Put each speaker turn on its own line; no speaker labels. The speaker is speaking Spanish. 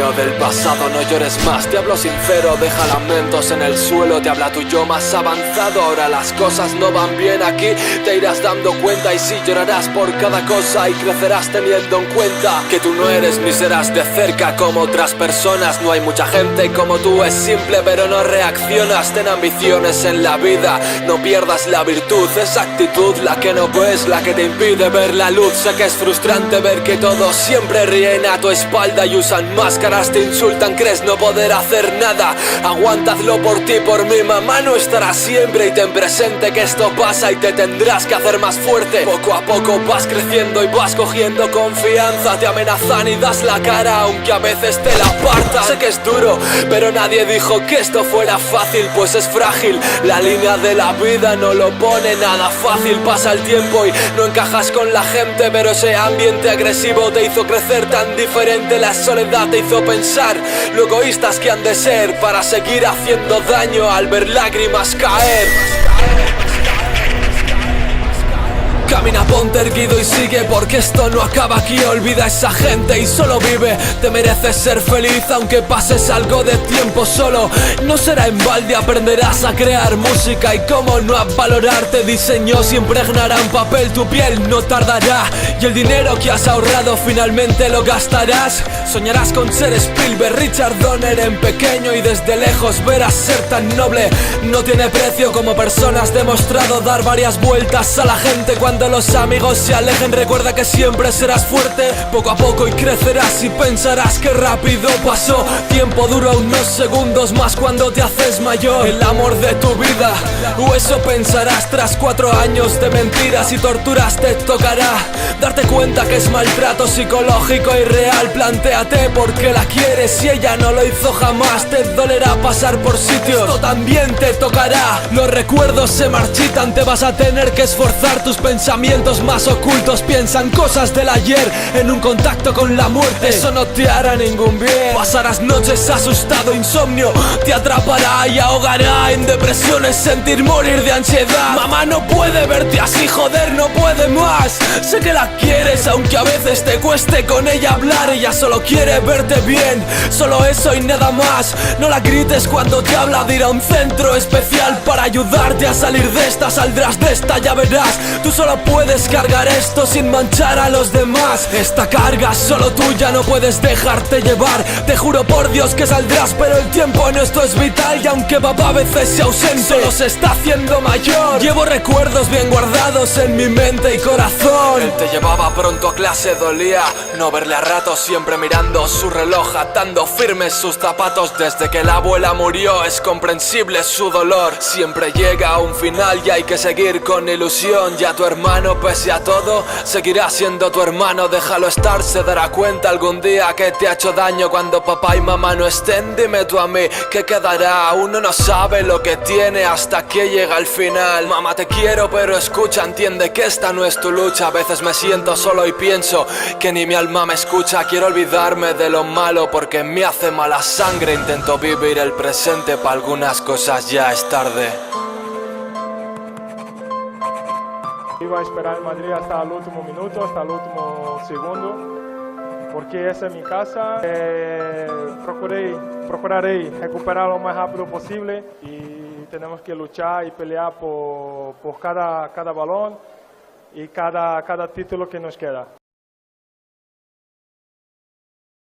niño del pasado, no llores más, te hablo sincero, deja lamentos en el suelo, te habla tu yo más avanzado. Ahora las cosas no van bien aquí, te irás dando cuenta, y sí llorarás por cada cosa y crecerás teniendo en cuenta que tú no eres ni serás de cerca como otras personas. No hay mucha gente como tú, es simple pero no reaccionas. Ten ambiciones en la vida, no pierdas la virtud, esa actitud la que no ves, la que te impide ver la luz. Sé que es frustrante ver que todos siempre ríen a tu espalda y usan máscaras, te insultan, crees no poder hacer nada. Aguántalo por ti, por mi mamá no estará siempre, y ten presente que esto pasa y te tendrás que hacer más fuerte. Poco a poco vas creciendo y vas cogiendo confianza, te amenazan y das la cara aunque a veces te la apartan. Sé que es duro, pero nadie dijo que esto fuera fácil, pues es frágil. La línea de la vida no lo pone nada fácil. Pasa el tiempo y no encajas con la gente, pero ese ambiente agresivo te hizo crecer tan diferente. La soledad te hizo pensar lo egoístas que han de ser para seguir haciendo daño al ver lágrimas caer. Camina, ponte erguido y sigue, porque esto no acaba aquí. Olvida a esa gente y solo vive. Te mereces ser feliz aunque pases algo de tiempo solo. No será en balde, aprenderás a crear música. Y cómo no a valorarte, diseños impregnarán papel. Tu piel no tardará y el dinero que has ahorrado finalmente lo gastarás. Soñarás con ser Spielberg, Richard Donner en pequeño, y desde lejos verás ser tan noble. No tiene precio como persona, has demostrado dar varias vueltas a la gente. Cuando los amigos se alejen, recuerda que siempre serás fuerte. Poco a poco y crecerás y pensarás que rápido pasó. Tiempo dura unos segundos más cuando te haces mayor. El amor de tu vida, o eso pensarás tras 4 años de mentiras y torturas. Te tocará darte cuenta que es maltrato psicológico y real. Plantéate por qué la quieres, si ella no lo hizo jamás. Te dolerá pasar por sitios, esto también te tocará. Los recuerdos se marchitan, te vas a tener que esforzar. Tus pensamientos más ocultos piensan cosas del ayer, en un contacto con la muerte. Eso no te hará ningún bien. Pasarás noches asustado, insomnio te atrapará y ahogará en depresiones, sentir morir de ansiedad. Mamá no puede verte así, joder, no puede más. Sé que la quieres aunque a veces te cueste con ella hablar. Ella solo quiere verte bien, solo eso y nada más. No la grites cuando te habla de ir a un centro especial para ayudarte a salir de esta. Saldrás de esta, ya verás. Tú solo puedes cargar esto sin manchar a los demás. Esta carga es solo tuya, no puedes dejarte llevar. Te juro por Dios que saldrás, pero el tiempo en esto es vital. Y aunque papá a veces sea ausente, solo se está haciendo mayor. Llevo recuerdos bien guardados en mi mente y corazón. Él te llevaba pronto a clase, dolía no verle a ratos, siempre mirando su reloj, atando firmes sus zapatos. Desde que la abuela murió es comprensible su dolor. Siempre llega a un final y hay que seguir con ilusión. Ya tu hermano, pese a todo, seguirá siendo tu hermano. Déjalo estar, se dará cuenta algún día que te ha hecho daño. Cuando papá y mamá no estén, dime tú a mí ¿qué quedará? Uno no sabe lo que tiene hasta que llega el final. Mamá, te quiero pero escucha, entiende que esta no es tu lucha. A veces me siento solo y pienso que ni mi alma me escucha. Quiero olvidarme de lo malo porque me hace mala sangre. Intento vivir el presente, para algunas cosas ya es tarde.
Iba a esperar en Madrid hasta el último minuto, hasta el último segundo, porque esa es mi casa. Procuraré recuperar lo más rápido posible, y tenemos que luchar y pelear por cada balón y cada título que nos queda.